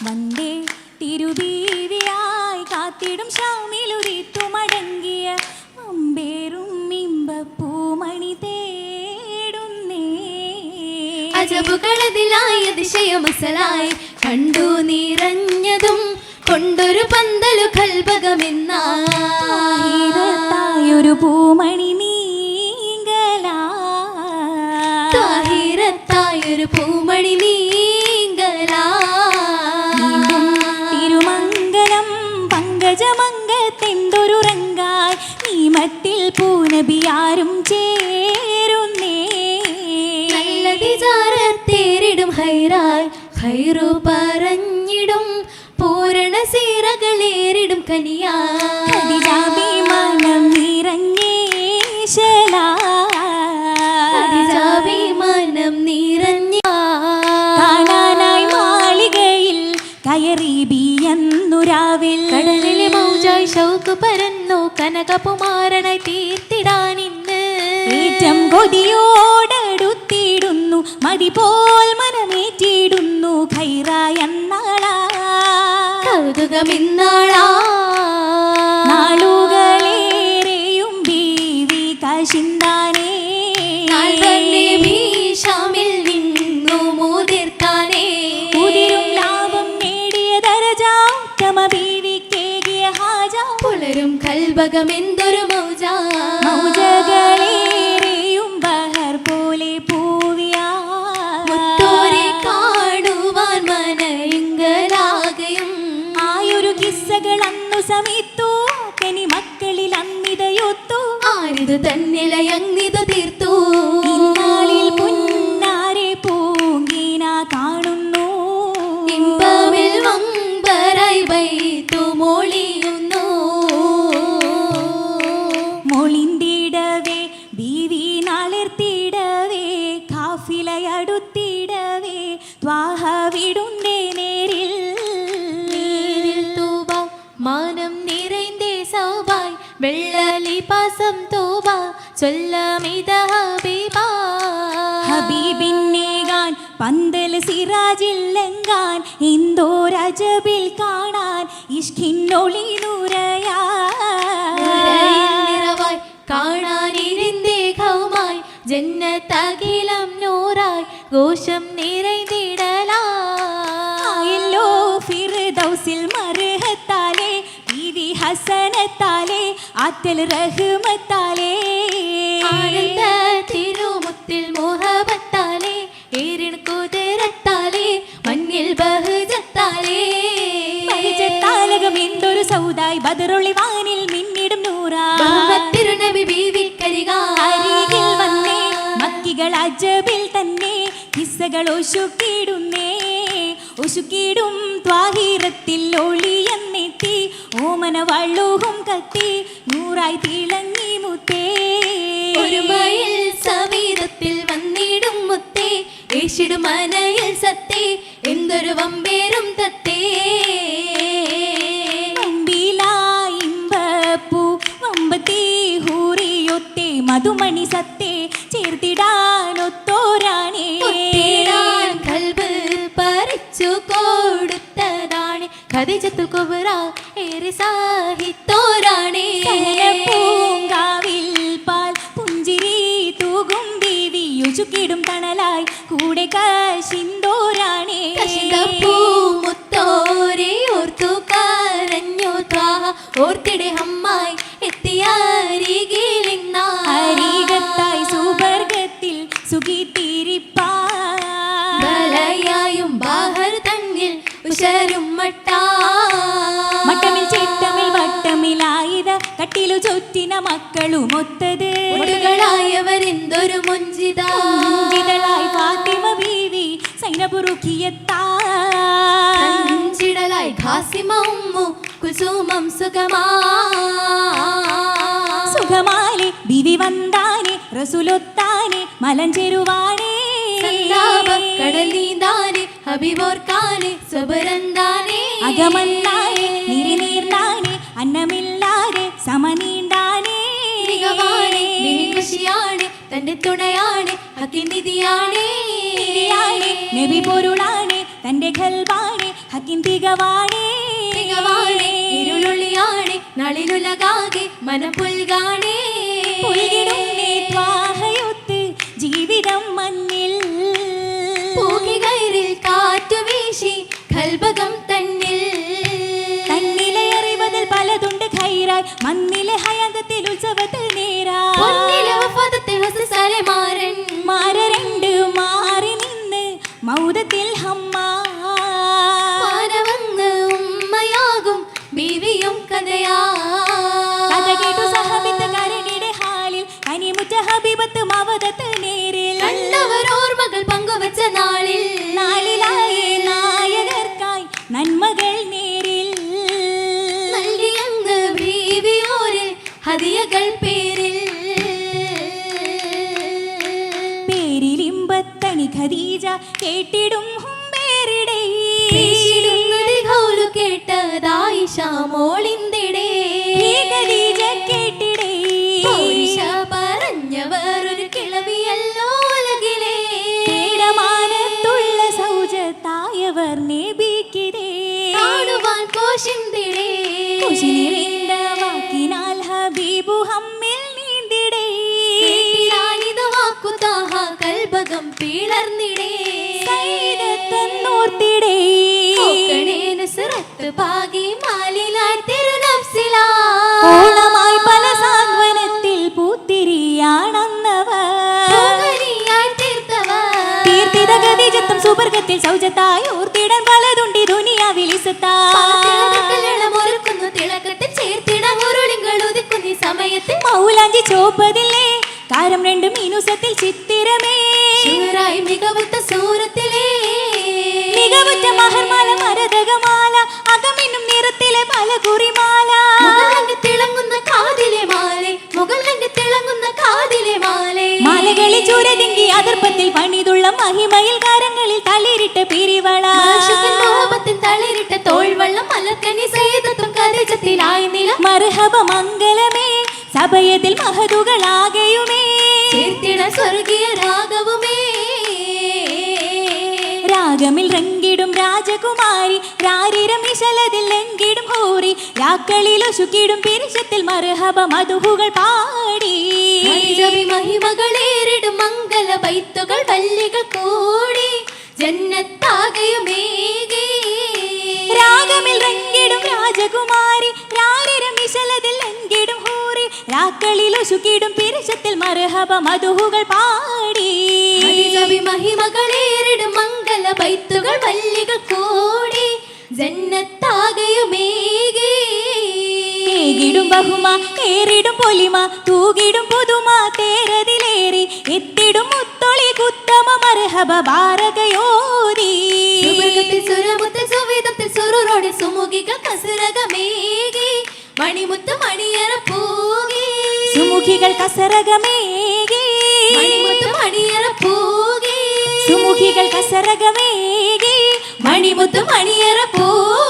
വന്ദേ തിരുബീവിയായി കാത്തിടും ഷാമിലുദിത്തു മടങ്ങിയ അമ്പേറും ഇമ്പപ്പൂമണി തേടുന്നേ. അജബുകളതിലായി അതിശയമസലായി കണ്ടു നിറഞ്ഞതും കൊണ്ടൊരു പന്തലു കൽബകമെന്നായൊരു പൂമണി നീങ്കലായൊരു പൂമണി നീങ്കലാ. തിരുമംഗലം പങ്കജമംഗത്തെന്തൊരു റങ്കായി നീമത്തിൽ പൂനബിയാരും ചേരുന്നേ. നല്ല വിചാരത്തേരിടും ഹൈറായി ഹൈറു പറഞ്ഞിടും പൂരണ സീറകളേറിടും കനിയാ. മനം നിറഞ്ഞേശലാഭിമാനം നിറഞ്ഞ കാണാനായി മാളികയിൽ കയറി ബിയന്നുരാവിൽ കടലിലെ മൗജായി ഷൗക്ക് പരന്നു കനകപുമാരനായി തീർത്തിടാനിന്ന് ഏറ്റം കൊതിയോടടുത്തിടുന്നു മതി പോൽ മനമേറ്റിടുന്നു ഖൈറായ നാളാ കൗതുകമിന്നാളാ. നാളുകളേറെയും ബീവി കാശിന്താനേ ഷാമിൽ നിന്നു മുതിർക്കാനേ ഉതിരും ലാഭം നേടിയ ദരജാത്തമ ബീവിക്കേകിയ ഹാജ പുലരും കൽബകമെന്തൊരു മൗജാ. മൗജകളേറെയും ബഹർ പോലെ പൂവിയാ മുത്തോരെ കാണുവാൻ മനയിങ്കലാകയും ആയൊരു കിസ്സകൾ അന്നു സമീത്തു കനി മക്കളിൽ അന്നിതയൊത്തു ആരിതു തന്നിലയങ്ങിതു തീർത്തു. ഇന്നാളിൽ പുന്നാരെ പൂങ്കിന കാണുന്നു ഇമ്പമിൽ വമ്പരായി വൈത്തു മൊളിയുന്നു. മൊളിന്തിടവേ ബീവി നാളിർത്തിടവേ കാഫിലയടുത്തിടവേ ത്വാഹ വിടുന്നേ നേരിൽ തൂബ മാനം നിറൈന്തേ സൗബായ് വെള്ളലി പാസം തൂബ ചൊല്ലമിത ഹബീബ. ഹബീബിന്നേകാൻ പന്തൽ സിറാജില്ലെങ്കാൻ എന്തോ രജബിൽ കാണാൻ ഇഷ്കിന്നൊളി നിറവായി കാണാനിരുന്നേഘവുമായി ജന്നത്തകിലം നൂറായി ഘോഷം നിറൈതിടലായല്ലോ ഫിർദൗസിൽ മർഹത്താലേ ബീവി ഹസനത്താലേ ആറ്റൽ റഹ്മത്താലേ ആനന്ദ തിരുമുത്തിൽ മോഹബത്താലേ ഏറിൻ കുതിരത്താലേ മഞ്ഞിൽ ബഹുജത്താലേ ബഹുജത്താലകം എന്തൊരു സൗദായി ബദറുള്ളി വാനിൽ മിന്നിടും നൂറാ തിരുനബി ബീവിക്കരികിൽ വന്നേ മക്കികൾ അജബിൽ തന്നെ കിസ്സകൾ ഒശുക്കിടും ത്വാഹിറത്തിൽ ഒളിയെന്നെത്തി ഓമന വള്ളുഹും കത്തി നൂറായി തിളങ്ങി മുത്തേ. ഒരു മയിൽ സവീതത്തിൽ വന്നിടും മുത്തേ ഏഷിടും മനയിൽ സത്തേ എന്തൊരു വമ്പേറും തത്തേ. ഇമ്പപ്പൂ വമ്പത്തേ ഹൂറിയൊത്തേ മധുമണി സത്തേ ചേർത്തിടാനൊത്തോരാണേ കൽബ് പറിച്ചു കൊടുത്തതാണ് ഖദീജത്തുൽ കുബ്ര ഏറെ സാഹിത്തോരാണേ. പൂങ്കാവിൽ പാൽ പുഞ്ചിരി തൂകും ബീവി യുചുക്കിടും തണലായി കൂടെ കശിന്തോരാണേ പൂമുത്തോരെ ഓർത്തു കരഞ്ഞു ത്വാഹ ഓർത്തിടെ ഹമ്മായി എത്തിയരികിലിന്നാരികത്തായി സുവർഗത്തിൽ സുഖിത്തിരിപ്പായും ബാഹർ തന്നിൽ ഉഷരും മട്ടമിൽ ചിട്ടമിൽ വട്ടമിലായത് കട്ടിലു ചുറ്റിന മക്കളുമൊത്തത് ായവരെന്തൊരു മുഞ്ചിതളായി ഫാത്തിമ ബീവി സൈനബുറുക്കിയത്തായി ഖാസിമ ഉമ്മു കുസുമം സുഖമാലെ ബിവി വന്താനെ റസുലൊത്താനെ മലഞ്ചെരുവാണേ കടലീന്താനെ ഹബീബോർക്കാനെ സ്വബരന്താനെ അകമന്താനെ നിരിനീർന്നാനെ അന്നമില്ലാതെ സമനീണ്ടാനെ തന്റെ തുണയാണ് ഹക്കിനിധിയാണ് നബി പൊരുളാണ് തന്റെ ഖൽബാണ് ഹക്കിൻ തികവാണേ തികവാണേ ഇരുളുള്ളിയാണേ നളിനുലകാകെ മനപ്പുൽകാണേ പുൽകിടുന്നേ ത്വാഹയൊത്ത് ജീവിതം മണ്ണിൽ പൂകികയറിൽ കാറ്റു വീശി കൽബകം തന്നിൽ തന്നിലെ അറിവതിൽ പലതുണ്ട് ഖൈറായി മണ്ണിലെ ഹയാന്തത്തിൽ ഉത്സവത്തിൽ നേരാ പൊന്നിലെ വഫാദത്തിൽ ഹസസാലെ മാറൻ മാരണ്ട് മാറി നിന്ന് മൗദത്തിൽ ഹമ്മാ മാനവന്ന് ഉമ്മയാകും ബീവിയും കഥയാ കഥ കേട്ടു സഹബിത്ത് കരണിയുടെ ഹാലിൽ കനിമുറ്റ ഹബീബത്ത് മവദത്ത് നേരിൽ കണ്ടവർ ഓർമ്മകൾ പങ്കുവച്ച നാളിൽ നാളിലായി നായകർക്കായി നന്മകൾ നേരിൽ നൽകിയങ്ങ് ബീവിയോരിൽ ഹദിയകൾ പേരിൽ പേരിലിമ്പത്തണി ഖദീജ കേട്ടിടും ഹുംബേരിടേ പേശിടുന്നത് ഖൗലു കേട്ടതായിഷ മോളിന്തിടേ ഈ ഖദീജ കേട്ടിടേ ആയിഷ പറഞ്ഞവർ ഒരു കിളവിയല്ലോ ഉലകിലേ പേടമാനത്തുള്ള സൗജത്തായവർ നബിക്കിരേ കാണുവാൻ കോശിന്തിടേ കുശിനിറേണ്ട വാക്കിനാൽ ഹബീബു ഹമ്മിൽ നീന്തിടേ കേട്ടിടാനിത് വാക്കുതാഹ കൽബകം പിളർന്നിടേ സൈദത്തെന്നോർത്തിടേ ഓക്കണേ നുസ്രത്ത് പാകി മാലിലായി തിരുനഫ്സിലാ ഓളമായി പല സാന്ത്വനത്തിൽ പൂത്തിരിയാണെന്നവർ പൂങ്കരിയായി തീർത്തവർ തീർത്തിത ഖദീജത്തും സുബർഗത്തിൽ സൗജത്തായി ഓർത്തിടാൻ പലതുണ്ടി ദുനിയാവിൽ കല്യാണമൊരുക്കുന്നു തിളക്കത്തിൽ ചേർത്തിട ഉരുളിങ്ങൾ ഉദിക്കുന്ന ഈ സമയത്ത് മൗലാഞ്ചി ചോപ്പതില്ലേ കാരം രണ്ട് മീനുസത്തിൽ ചിത്തിരമേ ശൂറായി മികവുറ്റ സൂറത്തിലേ മികവുറ്റ മഹർമാല മരതകമാല അകമിന്നും നിറത്തിലെ പല കുറിമാല മുകളിലങ്ങ് തിളങ്ങുന്ന കാതിലെ മാലെ മുകളിലങ്ങ് തിളങ്ങുന്ന കാതിലെ മാലെ മാലകളിൽ ചൂരതിങ്കി അതിർപ്പത്തിൽ പണിതുള്ള മഹിമയിൽ കാരങ്ങളിൽ തളിരിട്ട പിരിവള മോഹത്തിൽ തളിരിട്ട തോൾവള്ളം മലക്കനി സേതത്വം കരജത്തിലായി നില മർഹബ മംഗലമേ സഭയതിൽ മഹതുകളാകയുമേ ചേർത്തിട സ്വർഗീയ രാഗവുമേ രാഗമിൽ റങ്കിടും രാജകുമാരി രാരിരം ഇശലതിൽ ലങ്കിടും ഹൂറി രാക്കളിൽ ഒശുക്കിടും പിരിശത്തിൽ മർഹബ മധുഹുകൾ പാടി ഹരിജവി മഹിമകളേറിടും മംഗല ബൈത്തുകൾ വല്ലികൾ കൂടി ജന്നത്താകയുമേകി രാഗമിൽ റങ്കിടും രാജകുമാരി രാരിരം ഇശലതിൽ ലങ്കിടും ഹൂറി രാക്കളിൽ ഒശുക്കിടും പിരിശത്തിൽ മർഹബ മധുഹുകൾ പാടി ഹരിജവി മഹിമകളേറിടും മംഗല ബൈത്തുകൾ വല്ലികൾ കൂടി ജന്നത്താകയുമേകി ഏകിടും ബഹുമ ഏറിടും പൊലിമ തൂകിടും പുതുമ തേരതിലേറി എത്തിടും മുത്തൊളി കുത്തമ മർഹബ ബാരകയോതി സുവർഗത്തിൽ സുരമുത്തിൽ സുവിധത്തിൽ സുറുറോടെ സുമുഖികൾ കസരകമേകി മണിമുത്ത് മണിയറ പൂകി സുമുഖികൾ കസരകമേകി മണിമുത്ത് മണിയറ പൂകി സുമുഖികൾ കസരകമേകി മണിമുത്ത് മണിയറ പൂകി